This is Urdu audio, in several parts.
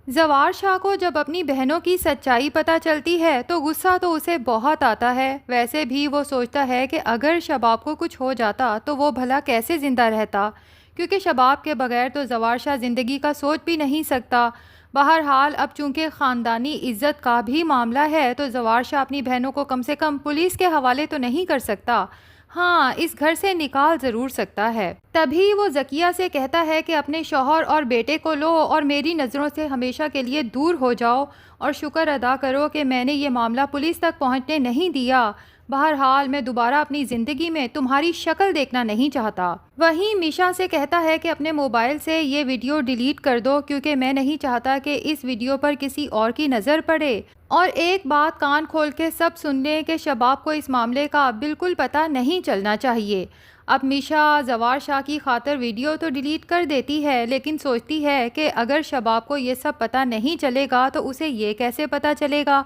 زوار شاہ کو جب اپنی بہنوں کی سچائی پتہ چلتی ہے تو غصہ تو اسے بہت آتا ہے۔ ویسے بھی وہ سوچتا ہے کہ اگر شباب کو کچھ ہو جاتا تو وہ بھلا کیسے زندہ رہتا، کیونکہ شباب کے بغیر تو زوار شاہ زندگی کا سوچ بھی نہیں سکتا۔ بہرحال اب چونکہ خاندانی عزت کا بھی معاملہ ہے تو زوار شاہ اپنی بہنوں کو کم سے کم پولیس کے حوالے تو نہیں کر سکتا، ہاں اس گھر سے نکال ضرور سکتا ہے۔ تبھی وہ ذکیہ سے کہتا ہے کہ اپنے شوہر اور بیٹے کو لو اور میری نظروں سے ہمیشہ کے لیے دور ہو جاؤ، اور شکر ادا کرو کہ میں نے یہ معاملہ پولیس تک پہنچنے نہیں دیا۔ بہرحال میں دوبارہ اپنی زندگی میں تمہاری شکل دیکھنا نہیں چاہتا۔ وہیں میشا سے کہتا ہے کہ اپنے موبائل سے یہ ویڈیو ڈیلیٹ کر دو، کیونکہ میں نہیں چاہتا کہ اس ویڈیو پر کسی اور کی نظر پڑے۔ اور ایک بات کان کھول کے سب سن لیں کہ شباب کو اس معاملے کا بالکل پتہ نہیں چلنا چاہیے۔ اب میشا زوار شاہ کی خاطر ویڈیو تو ڈیلیٹ کر دیتی ہے، لیکن سوچتی ہے کہ اگر شباب کو یہ سب پتہ نہیں چلے گا تو اسے یہ کیسے پتہ چلے گا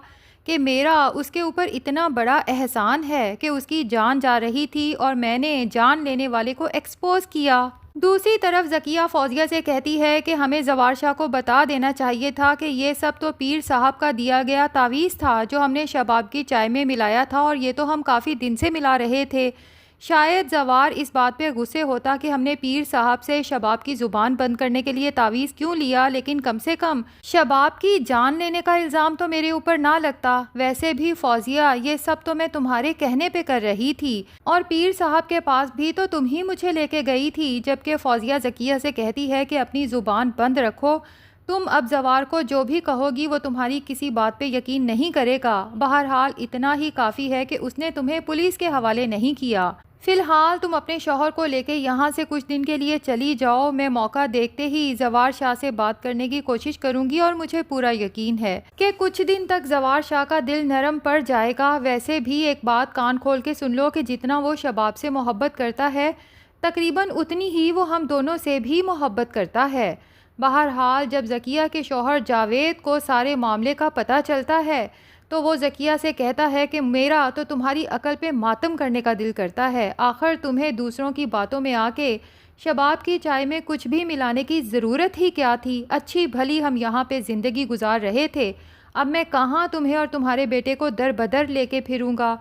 کہ میرا اس کے اوپر اتنا بڑا احسان ہے کہ اس کی جان جا رہی تھی اور میں نے جان لینے والے کو ایکسپوز کیا۔ دوسری طرف ذکیہ فوزیہ سے کہتی ہے کہ ہمیں زوار شاہ کو بتا دینا چاہیے تھا کہ یہ سب تو پیر صاحب کا دیا گیا تعویذ تھا جو ہم نے شباب کی چائے میں ملایا تھا، اور یہ تو ہم کافی دن سے ملا رہے تھے۔ شاید زوار اس بات پہ غصے ہوتا کہ ہم نے پیر صاحب سے شباب کی زبان بند کرنے کے لیے تعویذ کیوں لیا، لیکن کم سے کم شباب کی جان لینے کا الزام تو میرے اوپر نہ لگتا۔ ویسے بھی فوزیہ یہ سب تو میں تمہارے کہنے پہ کر رہی تھی، اور پیر صاحب کے پاس بھی تو تم ہی مجھے لے کے گئی تھی۔ جبکہ فوزیہ ذکیہ سے کہتی ہے کہ اپنی زبان بند رکھو، تم اب زوار کو جو بھی کہو گی وہ تمہاری کسی بات پہ یقین نہیں کرے گا۔ بہرحال اتنا ہی کافی ہے کہ اس نے تمہیں پولیس کے حوالے نہیں کیا۔ فی الحال تم اپنے شوہر کو لے کے یہاں سے کچھ دن کے لیے چلی جاؤ، میں موقع دیکھتے ہی زوار شاہ سے بات کرنے کی کوشش کروں گی، اور مجھے پورا یقین ہے کہ کچھ دن تک زوار شاہ کا دل نرم پڑ جائے گا۔ ویسے بھی ایک بات کان کھول کے سن لو کہ جتنا وہ شباب سے محبت کرتا ہے تقریباً اتنی ہی وہ ہم دونوں سے بھی محبت کرتا ہے۔ بہرحال جب ذکیہ کے شوہر جاوید کو سارے معاملے کا پتہ چلتا ہے تو وہ ذکیہ سے کہتا ہے کہ میرا تو تمہاری عقل پہ ماتم کرنے کا دل کرتا ہے۔ آخر تمہیں دوسروں کی باتوں میں آ کے شباب کی چائے میں کچھ بھی ملانے کی ضرورت ہی کیا تھی؟ اچھی بھلی ہم یہاں پہ زندگی گزار رہے تھے، اب میں کہاں تمہیں اور تمہارے بیٹے کو در بدر لے کے پھروں گا؟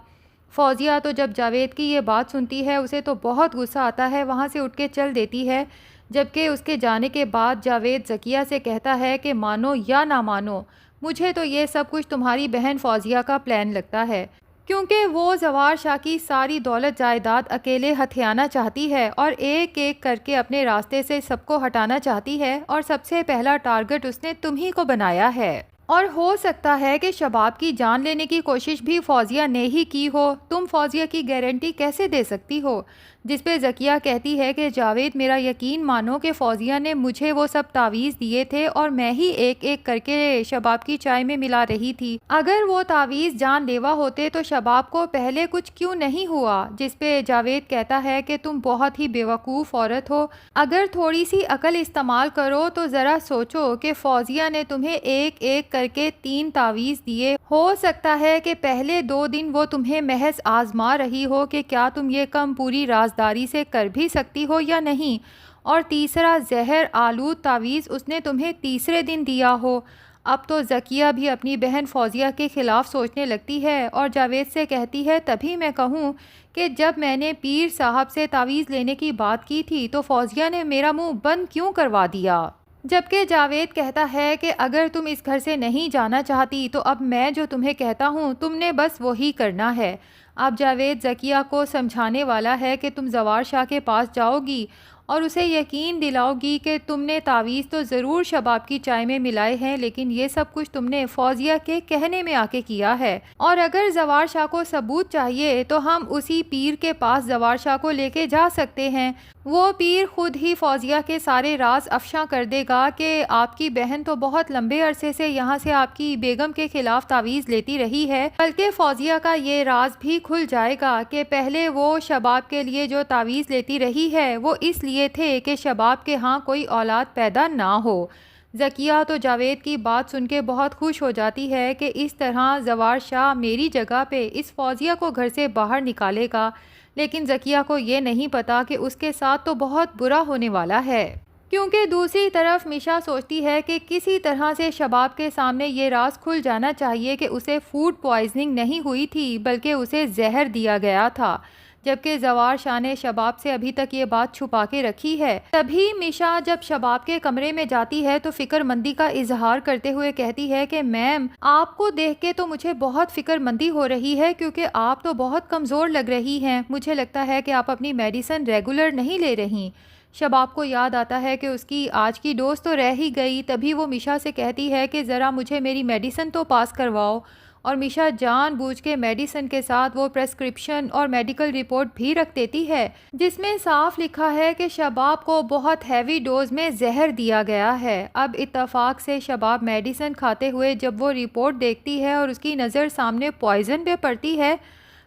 فوزیہ تو جب جاوید کی یہ بات سنتی ہے اسے تو بہت غصہ آتا ہے، وہاں سے اٹھ کے چل دیتی ہے۔ جبکہ اس کے جانے کے بعد جاوید ذکیہ سے کہتا ہے کہ مانو یا نہ مانو، مجھے تو یہ سب کچھ تمہاری بہن فوزیہ کا پلان لگتا ہے، کیونکہ وہ زوار شاہ کی ساری دولت جائیداد اکیلے ہتھیانا چاہتی ہے اور ایک ایک کر کے اپنے راستے سے سب کو ہٹانا چاہتی ہے، اور سب سے پہلا ٹارگٹ اس نے تم ہی کو بنایا ہے۔ اور ہو سکتا ہے کہ شباب کی جان لینے کی کوشش بھی فوزیہ نے ہی کی ہو۔ تم فوزیہ کی گارنٹی کیسے دے سکتی ہو؟ جس پہ ذکیہ کہتی ہے کہ جاوید میرا یقین مانو کہ فوزیہ نے مجھے وہ سب تعویذ دیے تھے اور میں ہی ایک ایک کر کے شباب کی چائے میں ملا رہی تھی۔ اگر وہ تعویذ جان لیوا ہوتے تو شباب کو پہلے کچھ کیوں نہیں ہوا؟ جس پہ جاوید کہتا ہے کہ تم بہت ہی بیوقوف عورت ہو، اگر تھوڑی سی عقل استعمال کرو تو ذرا سوچو کہ فوزیہ نے تمہیں ایک ایک کر کے 3 تعویذ دیے، ہو سکتا ہے کہ پہلے 2 دن وہ تمہیں محض آزما رہی ہو کہ کیا تم یہ کم پوری رازداری سے کر بھی سکتی ہو یا نہیں، اور تیسرا زہر آلود تعویذ اس نے تمہیں تیسرے دن دیا ہو۔ اب تو ذکیہ بھی اپنی بہن فوزیہ کے خلاف سوچنے لگتی ہے اور جاوید سے کہتی ہے تبھی میں کہوں کہ جب میں نے پیر صاحب سے تعویذ لینے کی بات کی تھی تو فوزیہ نے میرا منہ بند کیوں کروا دیا؟ جبکہ جاوید کہتا ہے کہ اگر تم اس گھر سے نہیں جانا چاہتی تو اب میں جو تمہیں کہتا ہوں تم نے بس وہی کرنا ہے۔ اب جاوید ذکیہ کو سمجھانے والا ہے کہ تم زوار شاہ کے پاس جاؤ گی اور اسے یقین دلاؤ گی کہ تم نے تعویذ تو ضرور شباب کی چائے میں ملائے ہیں، لیکن یہ سب کچھ تم نے فوزیہ کے کہنے میں آ کے کیا ہے، اور اگر زوار شاہ کو ثبوت چاہیے تو ہم اسی پیر کے پاس زوار شاہ کو لے کے جا سکتے ہیں۔ وہ پیر خود ہی فوزیہ کے سارے راز افشاں کر دے گا کہ آپ کی بہن تو بہت لمبے عرصے سے یہاں سے آپ کی بیگم کے خلاف تعویذ لیتی رہی ہے، بلکہ فوزیہ کا یہ راز بھی کھل جائے گا کہ پہلے وہ شباب کے لیے جو تعویذ لیتی رہی ہے وہ اس لیے تھے کہ شباب کے ہاں کوئی اولاد پیدا نہ ہو۔ ذکیہ تو جاوید کی بات سن کے بہت خوش ہو جاتی ہے کہ اس طرح زوار شاہ میری جگہ پہ اس فوزیہ کو گھر سے باہر نکالے گا، لیکن ذکیہ کو یہ نہیں پتا کہ اس کے ساتھ تو بہت برا ہونے والا ہے۔ کیونکہ دوسری طرف میشا سوچتی ہے کہ کسی طرح سے شباب کے سامنے یہ راز کھل جانا چاہیے کہ اسے فوڈ پوائزننگ نہیں ہوئی تھی بلکہ اسے زہر دیا گیا تھا، جبکہ زوار شاہ نے شباب سے ابھی تک یہ بات چھپا کے رکھی ہے۔ تبھی میشا جب شباب کے کمرے میں جاتی ہے تو فکر مندی کا اظہار کرتے ہوئے کہتی ہے کہ میم، آپ کو دیکھ کے تو مجھے بہت فکر مندی ہو رہی ہے کیونکہ آپ تو بہت کمزور لگ رہی ہیں، مجھے لگتا ہے کہ آپ اپنی میڈیسن ریگولر نہیں لے رہی۔ شباب کو یاد آتا ہے کہ اس کی آج کی ڈوز تو رہ ہی گئی، تبھی وہ میشا سے کہتی ہے کہ ذرا مجھے میری میڈیسن تو پاس کرواؤ، اور میشا جان بوجھ کے میڈیسن کے ساتھ وہ پریسکرپشن اور میڈیکل رپورٹ بھی رکھ دیتی ہے جس میں صاف لکھا ہے کہ شباب کو بہت ہیوی ڈوز میں زہر دیا گیا ہے۔ اب اتفاق سے شباب میڈیسن کھاتے ہوئے جب وہ رپورٹ دیکھتی ہے اور اس کی نظر سامنے پوائزن پہ پڑتی ہے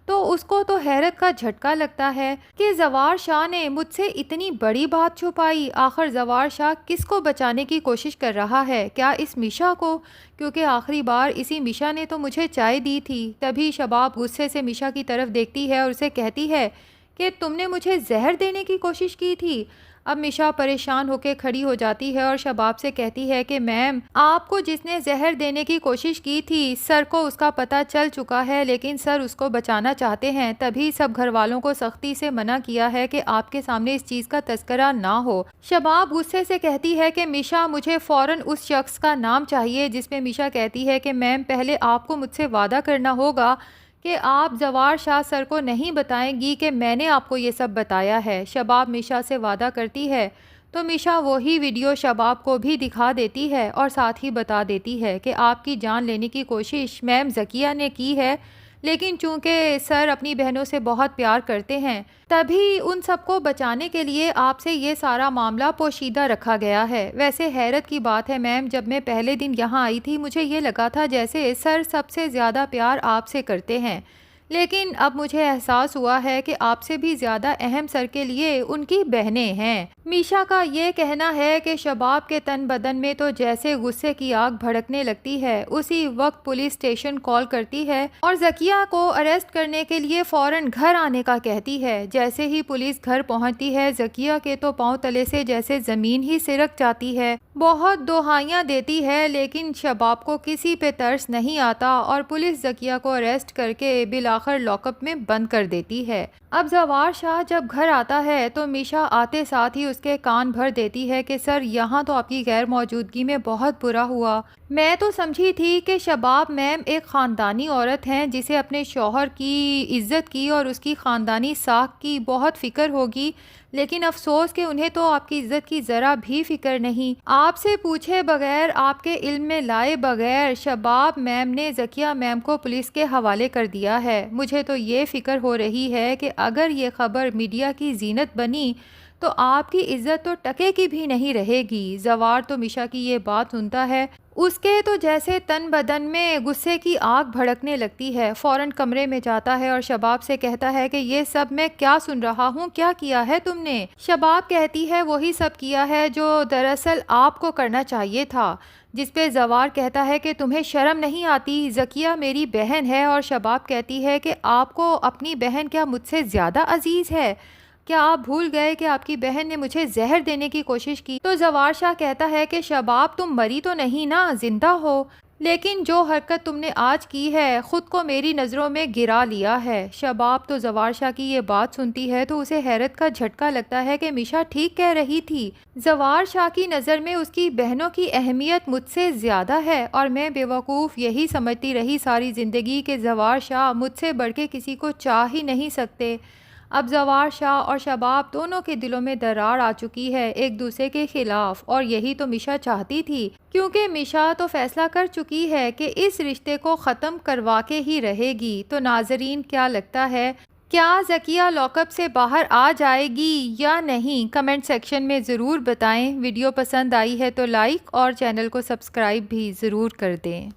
تو اس کو تو حیرت کا جھٹکا لگتا ہے کہ زوار شاہ نے مجھ سے اتنی بڑی بات چھپائی۔ آخر زوار شاہ کس کو بچانے کی کوشش کر رہا ہے؟ کیا اس میشا کو؟ کیونکہ آخری بار اسی میشا نے تو مجھے چائے دی تھی۔ تبھی شباب غصے سے میشا کی طرف دیکھتی ہے اور اسے کہتی ہے کہ تم نے مجھے زہر دینے کی کوشش کی تھی۔ اب میشا پریشان ہو کے کھڑی ہو جاتی ہے اور شباب سے کہتی ہے کہ میم، آپ کو جس نے زہر دینے کی کوشش کی تھی سر کو اس کا پتہ چل چکا ہے، لیکن سر اس کو بچانا چاہتے ہیں، تبھی سب گھر والوں کو سختی سے منع کیا ہے کہ آپ کے سامنے اس چیز کا تذکرہ نہ ہو۔ شباب غصے سے کہتی ہے کہ میشا، مجھے فوراً اس شخص کا نام چاہیے، جس میں میشا کہتی ہے کہ میم، پہلے آپ کو مجھ سے وعدہ کرنا ہوگا کہ آپ زوار شاہ سر کو نہیں بتائیں گی کہ میں نے آپ کو یہ سب بتایا ہے۔ شباب میشا سے وعدہ کرتی ہے تو میشا وہی ویڈیو شباب کو بھی دکھا دیتی ہے اور ساتھ ہی بتا دیتی ہے کہ آپ کی جان لینے کی کوشش میم ذکیہ نے کی ہے، لیکن چونکہ سر اپنی بہنوں سے بہت پیار کرتے ہیں تبھی ان سب کو بچانے کے لیے آپ سے یہ سارا معاملہ پوشیدہ رکھا گیا ہے۔ ویسے حیرت کی بات ہے میم، جب میں پہلے دن یہاں آئی تھی مجھے یہ لگا تھا جیسے سر سب سے زیادہ پیار آپ سے کرتے ہیں، لیکن اب مجھے احساس ہوا ہے کہ آپ سے بھی زیادہ اہم سر کے لیے ان کی بہنیں ہیں۔ میشا کا یہ کہنا ہے کہ شباب کے تن بدن میں تو جیسے غصے کی آگ بھڑکنے لگتی ہے۔ اسی وقت پولیس اسٹیشن کال کرتی ہے اور ذکیہ کو اریسٹ کرنے کے لیے فوراً گھر آنے کا کہتی ہے۔ جیسے ہی پولیس گھر پہنچتی ہے ذکیہ کے تو پاؤں تلے سے جیسے زمین ہی سرک جاتی ہے، بہت دہائیاں دیتی ہے، لیکن شباب کو کسی پہ ترس نہیں آتا اور پولیس ذکیہ کو اریسٹ کر کے بالآخر لاک اپ میں بند کر دیتی ہے۔ اب زوار شاہ جب گھر آتا ہے تو میشا آتے ساتھ ہی اس کے کان بھر دیتی ہے کہ سر، یہاں تو آپ کی غیر موجودگی میں بہت برا ہوا۔ میں تو سمجھی تھی کہ شباب میم ایک خاندانی عورت ہیں جسے اپنے شوہر کی عزت کی اور اس کی خاندانی ساکھ کی بہت فکر ہوگی، لیکن افسوس کہ انہیں تو آپ کی عزت کی ذرا بھی فکر نہیں۔ آپ سے پوچھے بغیر، آپ کے علم میں لائے بغیر شباب میم نے ذکیہ میم کو پولیس کے حوالے کر دیا ہے۔ مجھے تو یہ فکر ہو رہی ہے کہ اگر یہ خبر میڈیا کی زینت بنی تو آپ کی عزت تو ٹکے کی بھی نہیں رہے گی۔ زوار تو میشا کی یہ بات سنتا ہے، اس کے تو جیسے تن بدن میں غصے کی آگ بھڑکنے لگتی ہے، فوراً کمرے میں جاتا ہے اور شباب سے کہتا ہے کہ یہ سب میں کیا سن رہا ہوں، کیا کیا ہے تم نے؟ شباب کہتی ہے وہی سب کیا ہے جو دراصل آپ کو کرنا چاہیے تھا، جس پہ زوار کہتا ہے کہ تمہیں شرم نہیں آتی؟ ذکیہ میری بہن ہے، اور شباب کہتی ہے کہ آپ کو اپنی بہن کیا مجھ سے زیادہ عزیز ہے؟ کیا آپ بھول گئے کہ آپ کی بہن نے مجھے زہر دینے کی کوشش کی؟ تو زوار شاہ کہتا ہے کہ شباب، تم مری تو نہیں نا، زندہ ہو، لیکن جو حرکت تم نے آج کی ہے خود کو میری نظروں میں گرا لیا ہے۔ شباب تو زوار شاہ کی یہ بات سنتی ہے تو اسے حیرت کا جھٹکا لگتا ہے کہ میشا ٹھیک کہہ رہی تھی، زوار شاہ کی نظر میں اس کی بہنوں کی اہمیت مجھ سے زیادہ ہے، اور میں بے وقوف یہی سمجھتی رہی ساری زندگی کہ زوار شاہ مجھ سے بڑھ کے کسی کو چاہ ہی نہیں سکتے۔ اب زوار شاہ اور شباب دونوں کے دلوں میں درار آ چکی ہے ایک دوسرے کے خلاف، اور یہی تو میشا چاہتی تھی، کیونکہ میشا تو فیصلہ کر چکی ہے کہ اس رشتے کو ختم کروا کے ہی رہے گی۔ تو ناظرین، کیا لگتا ہے، کیا ذکیہ لاک اپ سے باہر آ جائے گی یا نہیں؟ کمنٹ سیکشن میں ضرور بتائیں۔ ویڈیو پسند آئی ہے تو لائک اور چینل کو سبسکرائب بھی ضرور کر دیں۔